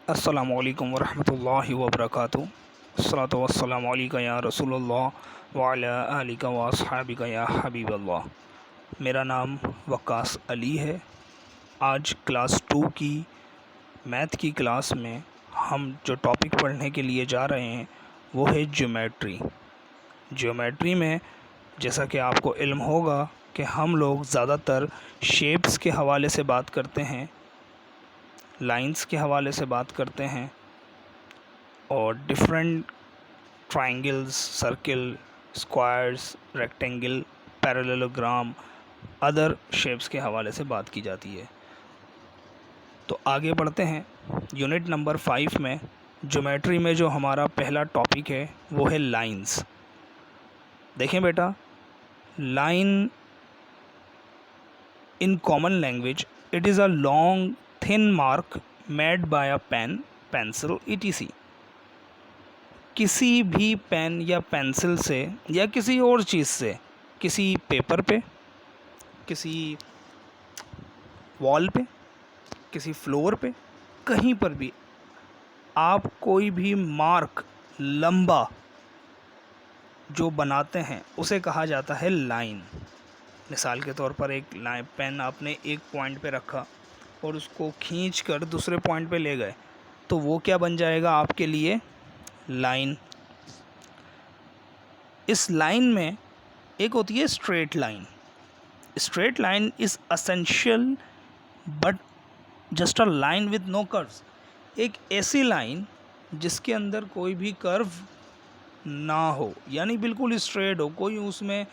अस्सलामुअलैकुम वरहमतुल्लाहि वबरकातुहू। अस्सलातु वस्सलामु अलैका या रसूलल्लाह व अला आलिका व अस्हाबिका या हबीबल्लाह। मेरा नाम वक्कास अली है। आज क्लास 2 की मैथ की क्लास में हम जो टॉपिक पढ़ने के लिए जा रहे हैं वो है ज्योमेट्री। ज्योमेट्री में जैसा कि आपको इल्म होगा कि हम लोग ज़्यादातर शेप्स के हवाले से बात करते हैं, लाइंस के हवाले से बात करते हैं और different triangles, circle, squares, rectangle, parallelogram, other shapes के हवाले से बात की जाती है। तो आगे बढ़ते हैं। यूनिट नंबर 5 में ज्योमेट्री में जो हमारा पहला टॉपिक है वो है लाइंस। देखें बेटा, line in common language it is a long thin mark made by a pen, pencil etc। किसी भी पेन या पेंसिल से या किसी और चीज़ से, किसी पेपर पे, किसी वॉल पे, किसी फ्लोर पे, कहीं पर भी आप कोई भी मार्क लंबा जो बनाते हैं उसे कहा जाता है लाइन। मिसाल के तौर पर एक लाइन पेन आपने एक पॉइंट पे रखा और उसको खींच कर दूसरे पॉइंट पे ले गए तो वो क्या बन जाएगा आपके लिए? लाइन। इस लाइन में एक होती है straight line. Straight line is essential but just a line with no curves. एक ऐसी लाइन जिसके अंदर कोई भी कर्व ना हो, यानी बिल्कुल स्ट्रेट हो, कोई उसमें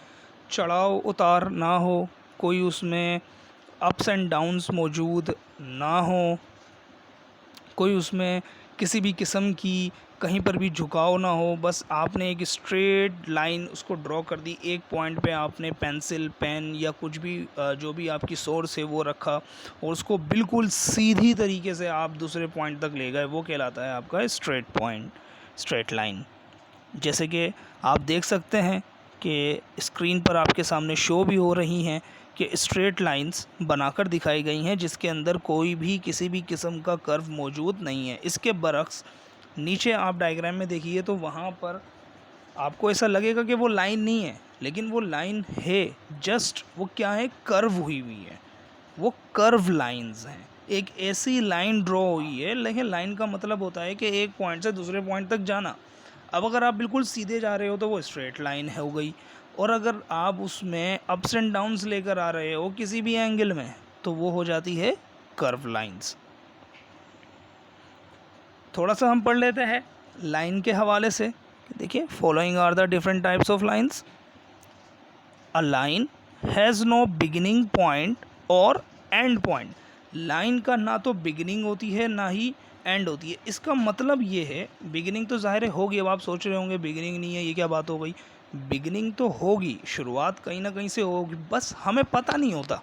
चढ़ाव उतार ना हो, कोई उसमें अप्स एंड डाउन्स मौजूद ना हो, कोई उसमें किसी भी किस्म की कहीं पर भी झुकाव ना हो। बस आपने एक स्ट्रेट लाइन उसको ड्रॉ कर दी। एक पॉइंट पे आपने पेंसिल, पेन या कुछ भी जो भी आपकी सोर्स है वो रखा और उसको बिल्कुल सीधी तरीके से आप दूसरे पॉइंट तक ले गए, वो कहलाता है आपका स्ट्रेट पॉइंट, स्ट्रेट लाइन। जैसे कि आप देख सकते हैं कि स्क्रीन पर आपके सामने शो भी हो रही हैं कि स्ट्रेट लाइंस बनाकर दिखाई गई हैं जिसके अंदर कोई भी किसी भी किस्म का कर्व मौजूद नहीं है। इसके बरक्स नीचे आप डायग्राम में देखिए तो वहाँ पर आपको ऐसा लगेगा कि वो लाइन नहीं है, लेकिन वो लाइन है। जस्ट वो क्या है? कर्व हुई हुई है, वो कर्व लाइंस हैं। एक ऐसी लाइन ड्रॉ हुई है, लेकिन लाइन का मतलब होता है कि एक पॉइंट से दूसरे पॉइंट तक जाना। अब अगर आप बिल्कुल सीधे जा रहे हो तो वो स्ट्रेट लाइन हो गई, और अगर आप उसमें अप्स एंड डाउन्स लेकर आ रहे हो किसी भी एंगल में तो वो हो जाती है कर्व लाइंस। थोड़ा सा हम पढ़ लेते हैं लाइन के हवाले से। देखिए, following are the different types of lines. A line has no beginning point और एंड पॉइंट। लाइन का ना तो बिगिनिंग होती है ना ही एंड होती है। इसका मतलब ये है, बिगिनिंग तो ज़ाहिर होगी। अब आप सोच रहे होंगे बिगिनिंग नहीं है, ये क्या बात हो गई? बिगिनिंग तो होगी, शुरुआत कहीं ना कहीं से होगी, बस हमें पता नहीं होता।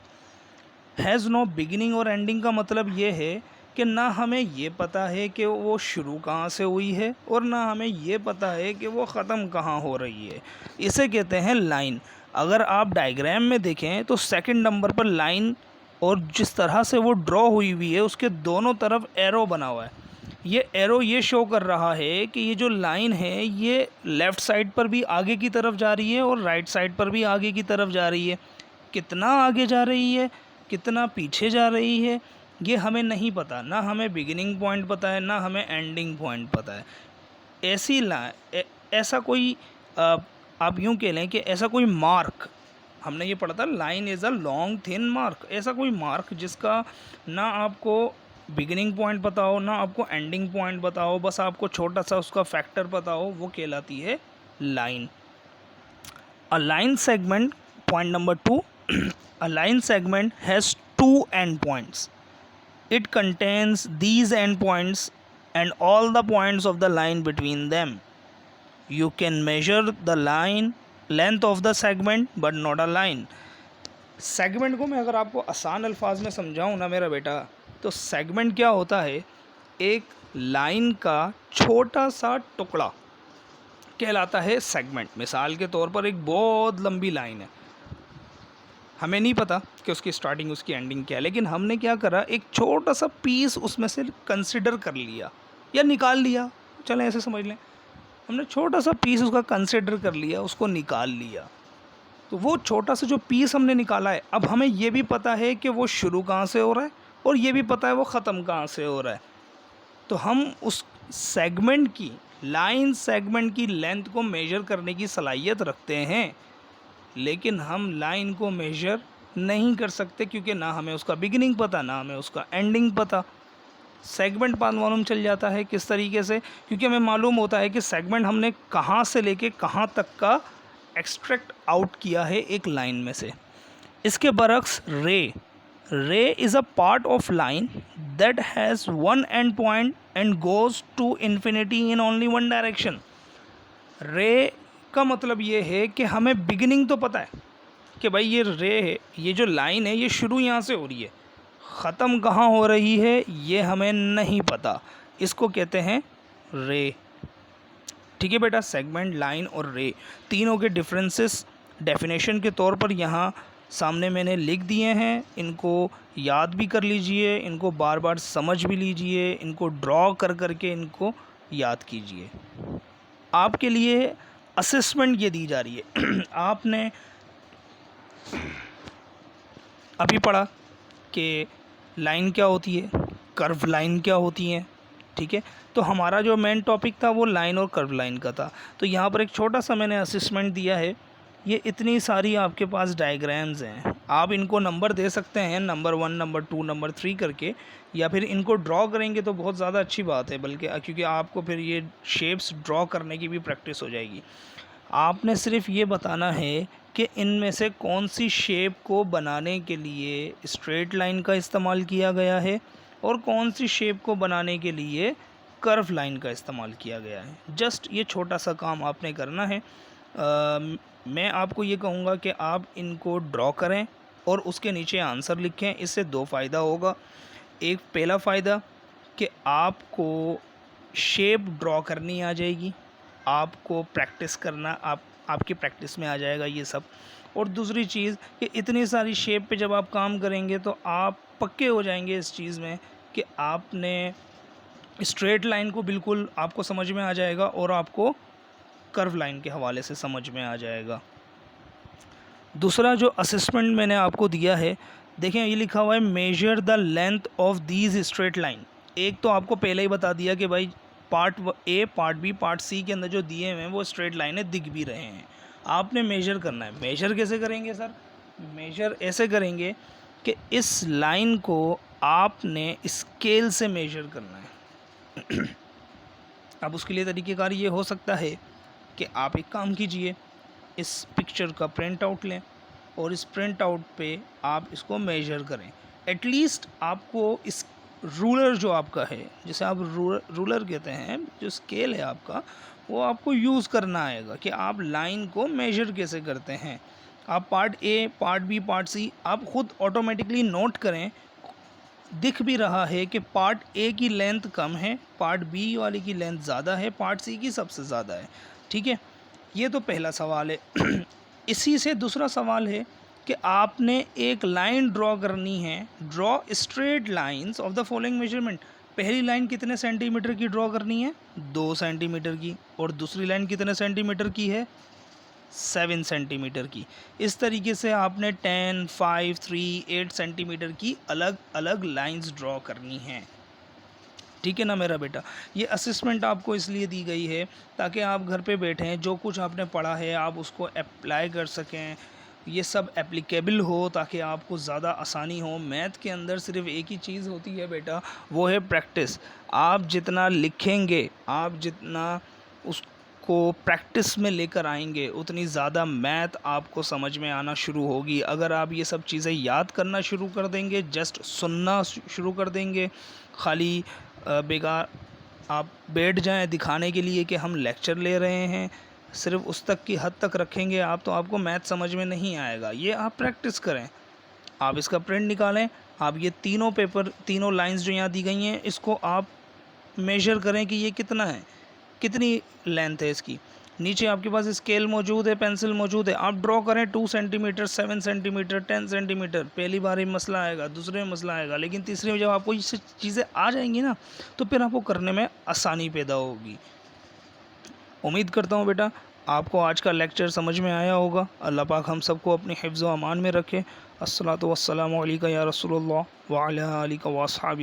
हैज़ नो बिगिनिंग और एंडिंग का मतलब ये है कि ना हमें ये पता है कि वो शुरू कहाँ से हुई है और ना हमें ये पता है कि वो ख़त्म कहाँ हो रही है। इसे कहते हैं लाइन। अगर आप डायग्राम में देखें तो सेकंड नंबर पर लाइन, और जिस तरह से वो ड्रॉ हुई हुई है उसके दोनों तरफ एरो बना हुआ है। ये एरो ये शो कर रहा है कि ये जो लाइन है ये लेफ़्ट साइड पर भी आगे की तरफ जा रही है और राइट साइड पर भी आगे की तरफ जा रही है। कितना आगे जा रही है, कितना पीछे जा रही है, ये हमें नहीं पता। ना हमें बिगिनिंग पॉइंट पता है, ना हमें एंडिंग पॉइंट पता है। ऐसी ऐसा कोई आप यूँ कह लें कि ऐसा कोई मार्क, हमने ये पढ़ा था line is a long thin mark. ऐसा कोई मार्क जिसका ना आपको बिगिनिंग पॉइंट पता हो ना आपको एंडिंग पॉइंट पता हो, बस आपको छोटा सा उसका फैक्टर पता हो, वो कहलाती है line. A line segment, point number 2, a line segment has two endpoints. It contains these endpoints and all the points of the line between them. You can measure the line length of the segment but not a line. Segment को मैं अगर आपको आसान अल्फाज में समझाऊँ ना मेरा बेटा, तो सेगमेंट क्या होता है? एक लाइन का छोटा सा टुकड़ा कहलाता है सेगमेंट। मिसाल के तौर पर एक बहुत लंबी लाइन है, हमें नहीं पता कि उसकी स्टार्टिंग उसकी एंडिंग क्या है, लेकिन हमने क्या करा, एक छोटा सा पीस उसमें से कंसिडर कर लिया या निकाल लिया, चलें ऐसे समझ लें, हमने छोटा सा पीस उसका कंसिडर कर लिया, उसको निकाल लिया। तो वो छोटा सा जो पीस हमने निकाला है, अब हमें ये भी पता है कि वो शुरू कहाँ से हो रहा है और ये भी पता है वो ख़त्म कहाँ से हो रहा है। तो हम उस सेगमेंट की, लाइन सेगमेंट की लेंथ को मेजर करने की सलाहियत रखते हैं, लेकिन हम लाइन को मेजर नहीं कर सकते क्योंकि ना हमें उसका बिगिनिंग पता, ना हमें उसका एंडिंग पता। सेगमेंट पाथ मालूम चल जाता है किस तरीके से, क्योंकि हमें मालूम होता है कि सेगमेंट हमने कहाँ से लेके कहाँ तक का एक्सट्रैक्ट आउट किया है एक लाइन में से। इसके बरक्स ray is a part of line that has one end point and goes to infinity in only one direction. Ray का मतलब ये है कि हमें बिगिनिंग तो पता है कि भाई ये रे है, ये जो लाइन है ये शुरू यहाँ से हो रही है, ख़त्म कहाँ हो रही है ये हमें नहीं पता, इसको कहते हैं रे। ठीक है बेटा, सेगमेंट, लाइन और रे तीनों के डिफरेंसेस डेफिनेशन के तौर पर यहाँ सामने मैंने लिख दिए हैं, इनको याद भी कर लीजिए, इनको बार बार समझ भी लीजिए, इनको ड्रॉ कर करके इनको याद कीजिए। आपके लिए असेसमेंट ये दी जा रही है आपने अभी पढ़ा कि लाइन क्या होती है, कर्व लाइन क्या होती है, ठीक है। तो हमारा जो मेन टॉपिक था वो लाइन और कर्व लाइन का था। तो यहाँ पर एक छोटा सा मैंने असेसमेंट दिया है, ये इतनी सारी आपके पास डायग्राम्स हैं, आप इनको नंबर दे सकते हैं, नंबर 1, नंबर 2, नंबर 3 करके, या फिर इनको ड्रॉ करेंगे तो बहुत ज़्यादा अच्छी बात है, बल्कि क्योंकि आपको फिर ये शेप्स ड्रॉ करने की भी प्रैक्टिस हो जाएगी। आपने सिर्फ ये बताना है कि इनमें से कौन सी शेप को बनाने के लिए स्ट्रेट लाइन का इस्तेमाल किया गया है और कौन सी शेप को बनाने के लिए कर्व लाइन का इस्तेमाल किया गया है। जस्ट ये छोटा सा काम आपने करना है। मैं आपको ये कहूँगा कि आप इनको ड्रॉ करें और उसके नीचे आंसर लिखें। इससे दो फ़ायदा होगा। एक पहला फ़ायदा कि आपको शेप ड्रॉ करनी आ जाएगी, आपको प्रैक्टिस करना आपकी प्रैक्टिस में आ जाएगा ये सब। और दूसरी चीज़ कि इतनी सारी शेप पे जब आप काम करेंगे तो आप पक्के हो जाएंगे इस चीज़ में कि आपने स्ट्रेट लाइन को बिल्कुल आपको समझ में आ जाएगा और आपको कर्व लाइन के हवाले से समझ में आ जाएगा। दूसरा जो असेसमेंट मैंने आपको दिया है, देखें ये लिखा हुआ है measure the length of these straight line. एक तो आपको पहले ही बता दिया कि भाई part A, part B, part C के अंदर जो दिए हुए हैं वो स्ट्रेट लाइनें दिख भी रहे हैं, आपने मेजर करना है। मेजर कैसे करेंगे सर? मेजर ऐसे करेंगे कि इस लाइन को आपने स्केल से मेजर करना है। अब उसके लिए तरीक़ेकार ये हो सकता है कि आप एक काम कीजिए, इस पिक्चर का प्रिंट आउट लें और इस प्रिंट आउट पे आप इसको मेजर करें। एटलीस्ट आपको इस रूलर जो आपका है, जिसे आप रूलर कहते हैं, जो स्केल है आपका, वो आपको यूज़ करना आएगा कि आप लाइन को मेजर कैसे करते हैं। आप part A, part B, part C आप ख़ुद ऑटोमेटिकली नोट करें, दिख भी रहा है कि पार्ट ए की लेंथ कम है, पार्ट बी वाले की लेंथ ज़्यादा है, पार्ट सी की सबसे ज़्यादा है। ठीक है, ये तो पहला सवाल है। इसी से दूसरा सवाल है कि आपने एक लाइन ड्रॉ करनी है। Draw straight lines of the following measurement. पहली लाइन कितने सेंटीमीटर की ड्रॉ करनी है? 2 सेंटीमीटर की। और दूसरी लाइन कितने सेंटीमीटर की है? 7 सेंटीमीटर की। इस तरीके से आपने 10, 5, 3, 8 सेंटीमीटर की अलग अलग लाइंस ड्रॉ करनी हैं। ठीक है ना मेरा बेटा? ये असेसमेंट आपको इसलिए दी गई है ताकि आप घर पे बैठें, जो कुछ आपने पढ़ा है आप उसको अप्लाई कर सकें, ये सब एप्लीकेबल हो, ताकि आपको ज़्यादा आसानी हो। मैथ के अंदर सिर्फ एक ही चीज़ होती है बेटा, वो है प्रैक्टिस। आप जितना लिखेंगे, आप जितना उसको प्रैक्टिस में लेकर आएंगे, उतनी ज़्यादा मैथ आपको समझ में आना शुरू होगी। अगर आप ये सब चीज़ें याद करना शुरू कर देंगे, जस्ट सुनना शुरू कर देंगे, खाली बेकार आप बैठ जाएं दिखाने के लिए कि हम लेक्चर ले रहे हैं, सिर्फ उस तक की हद तक रखेंगे आप, तो आपको मैथ समझ में नहीं आएगा। ये आप प्रैक्टिस करें। आप इसका प्रिंट निकालें, आप ये तीनों पेपर, तीनों लाइंस जो यहाँ दी गई हैं, इसको आप मेजर करें कि ये कितना है, कितनी लेंथ है इसकी। नीचे आपके पास स्केल मौजूद है, पेंसिल मौजूद है, आप ड्रॉ करें 2 सेंटीमीटर, 7 सेंटीमीटर, 10 सेंटीमीटर। पहली बार ही मसला आएगा, दूसरे में मसला आएगा, लेकिन तीसरे में जब आपको ये चीज़ें आ जाएंगी ना तो फिर आपको करने में आसानी पैदा होगी। उम्मीद करता हूँ बेटा आपको आज का लेक्चर समझ में आया होगा। अल्लाह पाक हम सबको अपने हिफ्ज़ व अमान में रखे। अस्सलातु वस्सलामु अलैका या रसूलुल्लाह व अला आलिका व अस्हाबी।